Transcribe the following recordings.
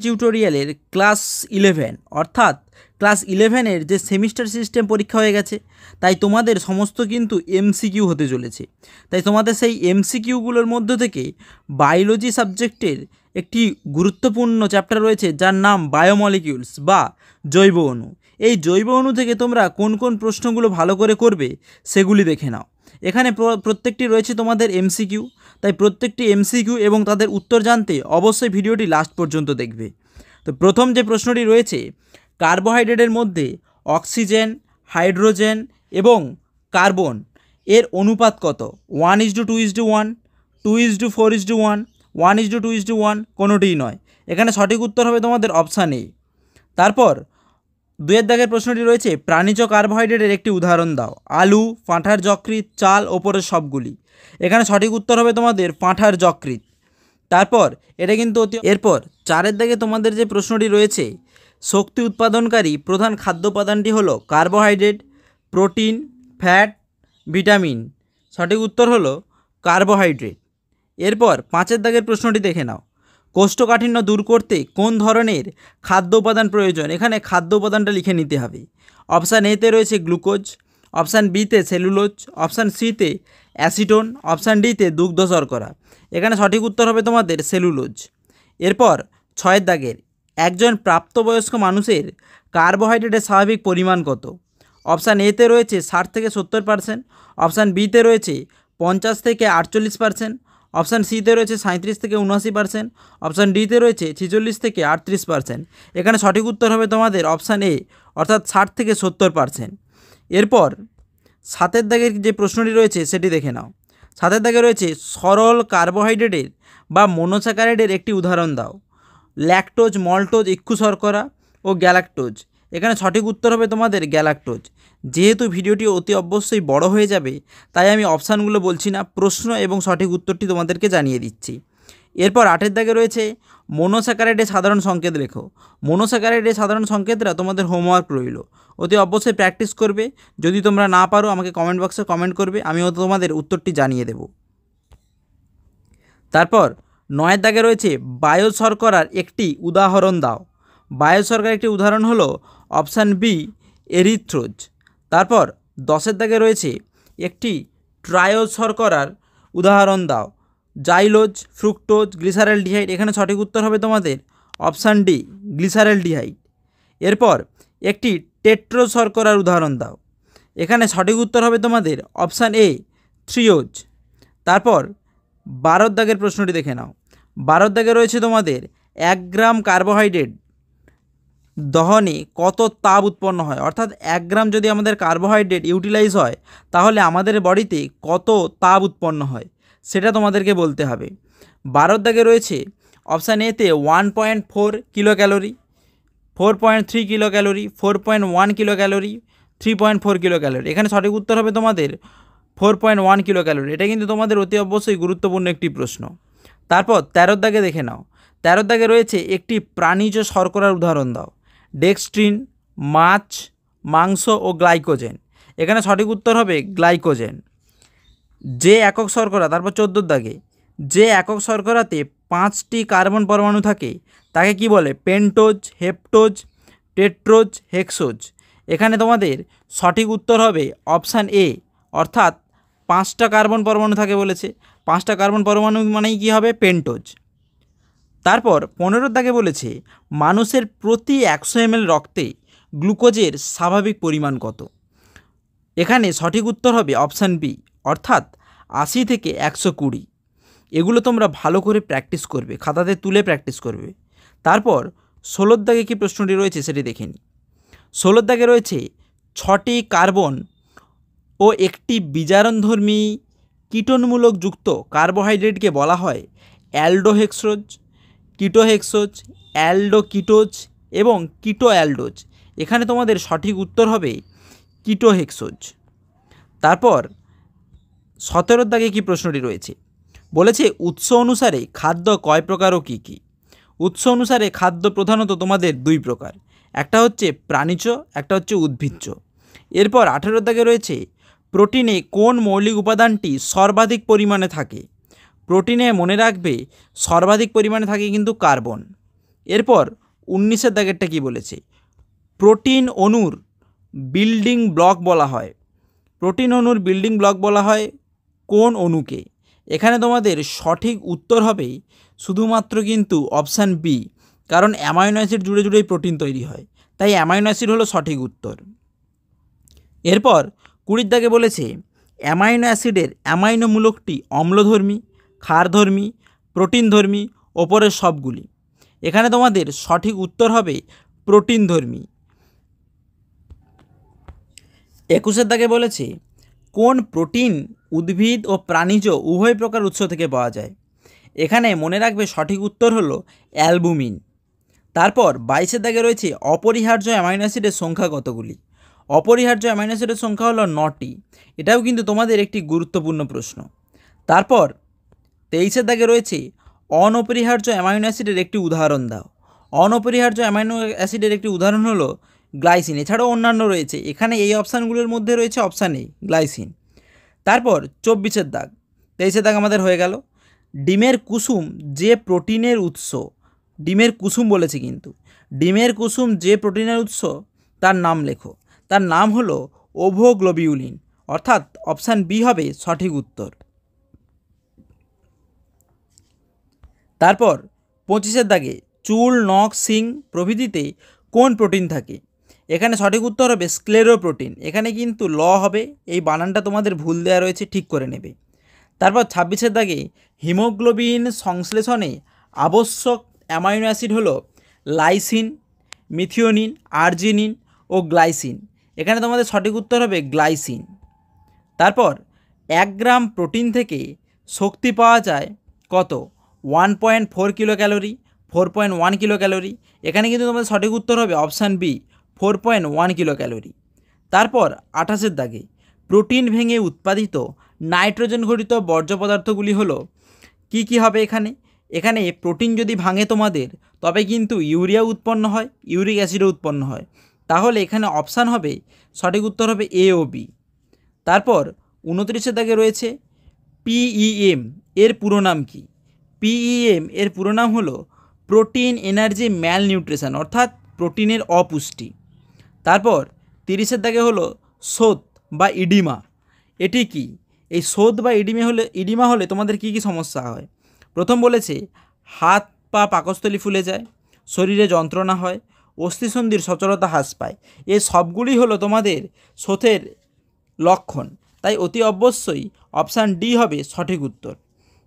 টিউটোরিয়ালের ক্লাস 11 অর্থাৎ ক্লাস 11-এর যে সেমিস্টার সিস্টেম পরীক্ষা হয়ে গেছে, তাই তোমাদের সমস্ত কিন্তু এমসিকিউ হতে চলেছে। তাই তোমাদের সেই এমসিকিউগুলোর মধ্য থেকে বায়োলজি সাবজেক্টের একটি গুরুত্বপূর্ণ চ্যাপ্টার রয়েছে যার নাম বায়োমলিকিউলস বা জৈব অণু। এই জৈব অণু থেকে তোমরা কোন কোন প্রশ্নগুলো ভালো করে করবে সেগুলি দেখে নাও। এখানে প্রত্যেকটি রয়েছে তোমাদের এমসিকিউ, তাই প্রত্যেকটি এমসিকিউ এবং তাদের উত্তর জানতে অবশ্যই ভিডিওটি লাস্ট পর্যন্ত দেখবে। তো প্রথম যে প্রশ্নটি রয়েছে, কার্বোহাইড্রেটের মধ্যে অক্সিজেন, হাইড্রোজেন এবং কার্বন এর অনুপাত কত? 1:2:1, 2:4:1, 1:2:1, কোনোটিই নয়। এখানে সঠিক উত্তর হবে তোমাদের অপশান এ। তারপর 2-এর দাগের প্রশ্নটি রয়েছে, প্রাণীজ কার্বোহাইড্রেটের একটি উদাহরণ দাও। আলু, পাঁঠার যকৃৎ, চাল, ওপরের সবগুলি। এখানে সঠিক উত্তর হবে তোমাদের পাঁঠার যকৃৎ। তারপর এটা কিন্তু এরপর 4-এর দাগে তোমাদের যে প্রশ্নটি রয়েছে, শক্তি উৎপাদনকারী প্রধান খাদ্য উপাদানটি হলো কার্বোহাইড্রেট, প্রোটিন, ফ্যাট, ভিটামিন। সঠিক উত্তর হলো কার্বোহাইড্রেট। এরপর 5-এর দাগের প্রশ্নটি দেখে নাও, কোষ্ঠকাঠিন্য দূর করতে কোন ধরনের খাদ্য উপাদান প্রয়োজন? এখানে খাদ্য উপাদানটা লিখে নিতে হবে। অপশান এতে রয়েছে গ্লুকোজ, অপশান বিতে সেলুলোজ, অপশান সিতে অ্যাসিটোন, অপশান ডিতে দুগ্ধ শর্করা। এখানে সঠিক উত্তর হবে তোমাদের সেলুলোজ। এরপর 6-এর দাগের, একজন প্রাপ্তবয়স্ক মানুষের কার্বোহাইড্রেটের স্বাভাবিক পরিমাণ কত? অপশান এতে রয়েছে 60 থেকে 70%, অপশান বিতে রয়েছে 50 থেকে 48%, অপশান সিতে রয়েছে 37 থেকে 79%, অপশান ডিতে রয়েছে 46 থেকে 38%। এখানে সঠিক উত্তর হবে তোমাদের অপশান এ, অর্থাৎ 60 থেকে 70%। এরপর 7-এর দাগের যে প্রশ্নটি রয়েছে সেটি দেখে নাও। 7-এর দাগে রয়েছে, সরল কার্বোহাইড্রেটের বা মনোস্যাকারাইডের একটি উদাহরণ দাও। ল্যাকটোজ, মল্টোজ, ইক্ষু শর্করা ও গ্যালাক্টোজ। এখানে সঠিক উত্তর হবে তোমাদের গ্যালাক্টোজ। যেহেতু ভিডিওটি অতি অবশ্যই বড় হয়ে যাবে, তাই আমি অপশানগুলো বলছি না, প্রশ্ন এবং সঠিক উত্তরটি তোমাদেরকে জানিয়ে দিচ্ছি। এরপর 8-এর দাগে রয়েছে, মনোস্যাকারাইডের সাধারণ সংকেত লেখো। মনোস্যাকারাইডের সাধারণ সংকেতরা তোমাদের হোমওয়ার্ক রইল, অতি অবশ্যই প্র্যাকটিস করবে। যদি তোমরা না পারো আমাকে কমেন্ট বক্সে কমেন্ট করবে, আমিও তোমাদের উত্তরটি জানিয়ে দেব। তারপর 9-এর দাগে রয়েছে, বায়ো শর্করার একটি উদাহরণ দাও। বায়ো শর্করার একটি উদাহরণ হলো অপশান বি, এরিথ্রোজ। তারপর 10-এর দাগে রয়েছে, একটি ট্রায়ো শর্করার উদাহরণ দাও। জাইলোজ, ফ্রুক্টোজ, গ্লিসারেলডিহাইড। এখানে সঠিক উত্তর হবে তোমাদের অপশান ডি, গ্লিসারেলডিহাইড। এরপর একটি টেট্রো শর্করার উদাহরণ দাও। এখানে সঠিক উত্তর হবে তোমাদের অপশান এ, থ্রিওজ। তারপর 12-এর দাগের প্রশ্নটি দেখে নাও। 12-এর দাগে রয়েছে তোমাদের, 1 গ্রাম কার্বোহাইড্রেট দহনে কত তাপ উৎপন্ন হয়? অর্থাৎ 1 গ্রাম যদি আমাদের কার্বোহাইড্রেট ইউটিলাইজ হয়, তাহলে আমাদের বডিতে কত তাপ উৎপন্ন হয় সেটা তোমাদেরকে বলতে হবে। 12-এর দাগে রয়েছে অপশান এতে 1.4 kilo calorie, 4.3 kilo calorie, 4.1 kilo calorie, 3.4 kilo calorie. এখানে সঠিক উত্তর হবে তোমাদের 4.1 কিলো ক্যালোরি। এটা কিন্তু তোমাদের অতি অবশ্যই গুরুত্বপূর্ণ একটি প্রশ্ন। তারপর 13-এর দাগে দেখে নাও। 13-এর দাগে রয়েছে, একটি প্রাণীজ শর্করার উদাহরণ দাও। ডেক্সট্রিন, মাছ, মাংস ও গ্লাইকোজেন। এখানে সঠিক উত্তর হবে গ্লাইকোজেন। যে একক শর্করা, তারপর 14-এর দাগে, যে একক শর্করাতে 5টি কার্বন পরমাণু থাকে তাকে কি বলে? Pentose, heptose, tetrose, hexose. এখানে তোমাদের সঠিক উত্তর হবে অপশান এ, অর্থাৎ 5টা কার্বন পরমাণু থাকে বলেছে, 5টা কার্বন পরমাণু মানেই কী হবে? পেন্টোজ। তারপর 15-এর দাগে বলেছে, মানুষের প্রতি 100 ml রক্তে গ্লুকোজের স্বাভাবিক পরিমাণ কত? এখানে সঠিক উত্তর হবে অপশান বি, অর্থাৎ 80 থেকে 120। এগুলো তোমরা ভালো করে প্র্যাকটিস করবে, খাতাতে তুলে প্র্যাকটিস করবে। তারপর 16-এর দাগে কী প্রশ্নটি রয়েছে সেটি দেখে নিই। 16-এর দাগে রয়েছে, 6টি কার্বন ও একটি বিজারণধর্মী কীটনমূলক যুক্ত কার্বোহাইড্রেটকে বলা হয় অ্যালডোহেক্সোজ, কিটোহেক্সোজ, অ্যালডোকিটোজ এবং কিটোঅ্যালডোজ। এখানে তোমাদের সঠিক উত্তর হবে কিটোহেক্সোজ। তারপর 17-এর দাগে কী প্রশ্নটি রয়েছে, বলেছে উৎস অনুসারে খাদ্য কয় প্রকার ও কী কী? উৎস অনুসারে খাদ্য প্রধানত তোমাদের 2 প্রকার, একটা হচ্ছে প্রাণীজ, একটা হচ্ছে উদ্ভিজ্জ। এরপর 18-এর দাগে রয়েছে, প্রোটিনে কোন মৌলিক উপাদানটি সর্বাধিক পরিমাণে থাকে? প্রোটিনে মনে রাখবে সর্বাধিক পরিমাণে থাকে কিন্তু কার্বন। এরপর 19-এর দাগেরটা কি বলেছে, প্রোটিন অণুর বিল্ডিং ব্লক বলা হয়। প্রোটিন অণুর বিল্ডিং ব্লক বলা হয় কোন অণুকে? এখানে তোমাদের সঠিক উত্তর হবে শুধুমাত্র কিন্তু অপশান বি, কারণ অ্যামাইনো অ্যাসিড জুড়ে জুড়েই প্রোটিন তৈরি হয়, তাই অ্যামাইনো অ্যাসিড হলো সঠিক উত্তর। এরপর 20-এর দাগে বলেছে অ্যামাইনো অ্যাসিডের অ্যামাইনো মূলকটি অম্লধর্মী, ক্ষারধর্মী, প্রোটিনধর্মী, ওপরের সবগুলি। এখানে তোমাদের সঠিক উত্তর হবে প্রোটিনধর্মী। 21-এর দাগে বলেছে কোন প্রোটিন উদ্ভিদ ও প্রাণীজ উভয় প্রকার উৎস থেকে পাওয়া যায়? এখানে মনে রাখবে সঠিক উত্তর হলো অ্যালবুমিন। তারপর 22-এর দাগে রয়েছে অপরিহার্য অ্যামাইনো অ্যাসিডের সংখ্যা কতগুলি? অপরিহার্য অ্যামাইনো অ্যাসিডের সংখ্যা হলো 9টি। এটাও কিন্তু তোমাদের একটি গুরুত্বপূর্ণ প্রশ্ন। তারপর 23-এর দাগে রয়েছে অনপরিহার্য অ্যামাইনো অ্যাসিডের একটি উদাহরণ দাও। অনপরিহার্য অ্যামাইনো অ্যাসিডের একটি উদাহরণ হলো গ্লাইসিন। এছাড়াও অন্যান্য রয়েছে, এখানে এই অপশানগুলোর মধ্যে রয়েছে অপশান এ গ্লাইসিন। তারপর 24-এর দাগ, 23-এর দাগ আমাদের হয়ে গেল। ডিমের কুসুম যে প্রোটিনের উৎস, ডিমের কুসুম বলেছে কিন্তু, ডিমের কুসুম যে প্রোটিনের উৎস তার নাম লেখো। তার নাম হলো ওভোগ্লোবিউলিন, অর্থাৎ অপশান বি হবে সঠিক উত্তর। তারপর 25-এর দাগে চুল, নখ, শিং প্রভৃতিতে কোন প্রোটিন থাকে? এখানে সঠিক উত্তর হবে স্ক্লেরোপ্রোটিন। এখানে কিন্তু ল হবে, এই বানানটা তোমাদের ভুল দেওয়া রয়েছে, ঠিক করে নেবে। তারপর 26-এর দাগে হিমোগ্লোবিন সংশ্লেষণে আবশ্যক অ্যামাইনো অ্যাসিড হলো লাইসিন, মিথিওনিন, আর্জিনিন ও গ্লাইসিন। এখানে তোমাদের সঠিক উত্তর হবে গ্লাইসিন। তারপর 1 গ্রাম প্রোটিন থেকে শক্তি পাওয়া যায় কত? 1.4 কিলো ক্যালোরি, 4.1 কিলো ক্যালোরি। এখানে কিন্তু তোমাদের সঠিক উত্তর হবে অপশান বি, 4.1 কিলো ক্যালোরি। তারপর 28-এর দাগে প্রোটিন ভেঙে উৎপাদিত নাইট্রোজেন ঘটিত বর্জ্য পদার্থগুলি হলো কি কি হবে? এখানে প্রোটিন যদি ভাঙে তোমাদের, তবে কিন্তু ইউরিয়া উৎপন্ন হয়, ইউরিক অ্যাসিডও উৎপন্ন হয়। তাহলে এখানে অপশান হবে, সঠিক উত্তর হবে এ ও বি। তারপর 29-এর দাগে রয়েছে পিইএম, এর পুরো নাম কি? পিইএম এর পুরো নাম হলো প্রোটিন এনার্জি ম্যাল নিউট্রিশন, অর্থাৎ প্রোটিনের অপুষ্টি। তারপর 30-এর দাগে হলো শোথ বা ইডিমা। এটি কি? এই শোথ বা ইডিমা হলে তোমাদের কি কি সমস্যা হয়? প্রথম বলেছে হাত পা পাকস্থলী ফুলে যায়, শরীরে যন্ত্রণা হয়, অস্থিসন্ধির সচলতা হ্রাস পায়। এই সবগুলি হলো তোমাদের শোথের লক্ষণ, তাই অতি অবশ্যই অপশান ডি হবে সঠিক উত্তর।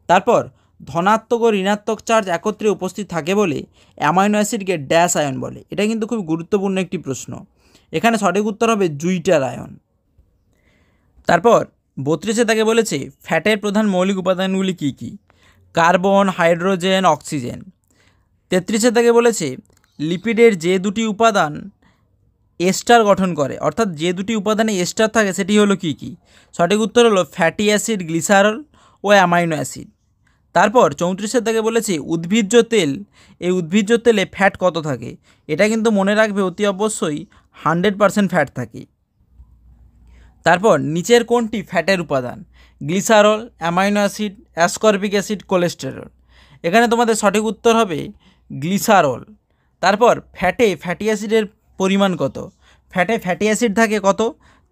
তারপর ধনাত্মক ও ঋণাত্মক চার্জ একত্রে উপস্থিত থাকে বলে অ্যামাইনো অ্যাসিডকে ড্যাশ আয়ন বলে। এটা কিন্তু খুব গুরুত্বপূর্ণ একটি প্রশ্ন। এখানে সঠিক উত্তর হবে জুইটার আয়ন। তারপর 32-এর দাগে বলেছে ফ্যাটের প্রধান মৌলিক উপাদানগুলি কি কি? Carbon, hydrogen, oxygen. 33-এর দাগে বলেছে লিপিডের যে দুটি উপাদান এস্টার গঠন করে, অর্থাৎ যে দুটি উপাদানে এস্টার থাকে সেটি হলো কি কি? সঠিক উত্তর হলো ফ্যাটি অ্যাসিড, গ্লিসারল ও অ্যামাইনো অ্যাসিড। তারপর 34-এর দাগে বলেছে উদ্ভিজ্জ তেল, এই উদ্ভিজ্জ তেলে ফ্যাট কত থাকে? এটা কিন্তু মনে রাখবে অতি অবশ্যই 100% ফ্যাট থাকে। তারপর নিচের কোনটি ফ্যাটের উপাদান? Glycerol, amino acid, ascorbic acid, cholesterol. এখানে তোমাদের সঠিক উত্তর হবে গ্লিসারল। তারপর ফ্যাটি অ্যাসিডের পরিমাণ কত? ফ্যাটি অ্যাসিড থাকে কত?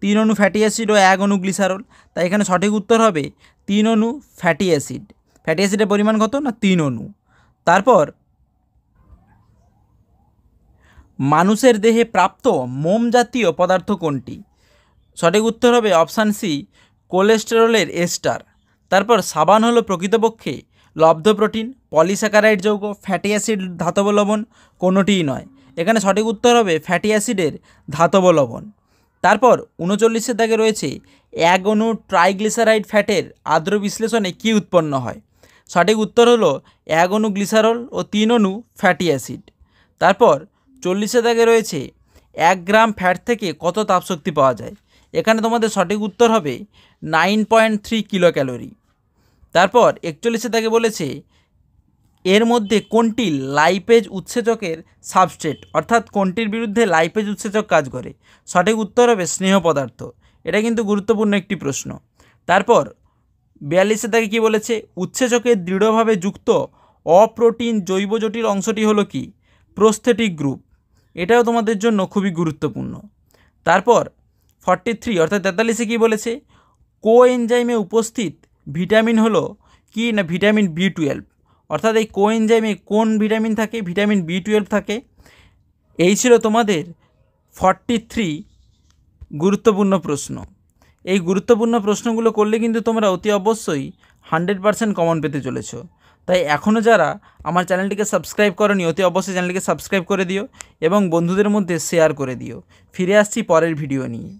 3 অণু ফ্যাটি অ্যাসিড ও 1 অণু গ্লিসারল। তাই এখানে সঠিক উত্তর হবে 3 অণু ফ্যাটি অ্যাসিড। ফ্যাটি অ্যাসিডের পরিমাণ কত? না 3 অণু। তারপর মানুষের দেহে প্রাপ্ত মোম জাতীয় পদার্থ কোনটি? সঠিক উত্তর হবে অপশান সি, কোলেস্টেরলের এস্টার। তারপর সাবান হলো প্রকৃতপক্ষে লব্ধ প্রোটিন, পলিস্যাকারাইড যৌগ, ফ্যাটি অ্যাসিড, ধাতব লবণ, কোনোটিই নয়। এখানে সঠিক উত্তর হবে ফ্যাটি অ্যাসিডের ধাতব লবণ। তারপর 39-এর দাগে রয়েছে 1 অণু ট্রাইগ্লিসারাইড ফ্যাটের আর্দ্র বিশ্লেষণে কি উৎপন্ন হয়? সঠিক উত্তর হলো 1 অণু গ্লিসারল ও 3 অণু ফ্যাটি অ্যাসিড। তারপর 40-এর দাগে রয়েছে 1 গ্রাম ফ্যাট থেকে কত তাপশক্তি পাওয়া যায়? এখানে তোমাদের সঠিক উত্তর হবে 9.3 কিলো ক্যালোরি। তারপর 41-এর দাগে বলেছে এর মধ্যে কোনটি লাইপেজ উৎসেচকের সাবস্ট্রেট, অর্থাৎ কোনটির বিরুদ্ধে লাইপেজ উৎসেচক কাজ করে? সঠিক উত্তর হবে স্নেহ পদার্থ। এটা কিন্তু গুরুত্বপূর্ণ একটি প্রশ্ন। তারপর 42-এর দাগে কী বলেছে? উৎসেচকের দৃঢ়ভাবে যুক্ত অপ্রোটিন জৈব জটিল অংশটি হলো কি? প্রস্থেটিক গ্রুপ, এটাও তোমাদের জন্য খুবই গুরুত্বপূর্ণ। তারপর 43 অর্থাৎ 43-এ কী বলেছে, কোএনজাইমে উপস্থিত ভিটামিন হলো কি না ভিটামিন B12, অর্থাৎ এই কোএনজাইমে কোন ভিটামিন থাকে, ভিটামিন B12 থাকে। এই ছিল তোমাদের 43 গুরুত্বপূর্ণ প্রশ্ন। এই গুরুত্বপূর্ণ প্রশ্নগুলো করলে কিন্তু তোমরা অতি অবশ্যই 100% কমন পেতে চলেছো। তাই এখনও যারা আমার চ্যানেলটিকে সাবস্ক্রাইব করোনি অতি অবশ্যই চ্যানেলটিকে সাবস্ক্রাইব করে দিও এবং বন্ধুদের মধ্যে শেয়ার করে দিও। ফিরে আসছি পরের ভিডিও নিয়ে।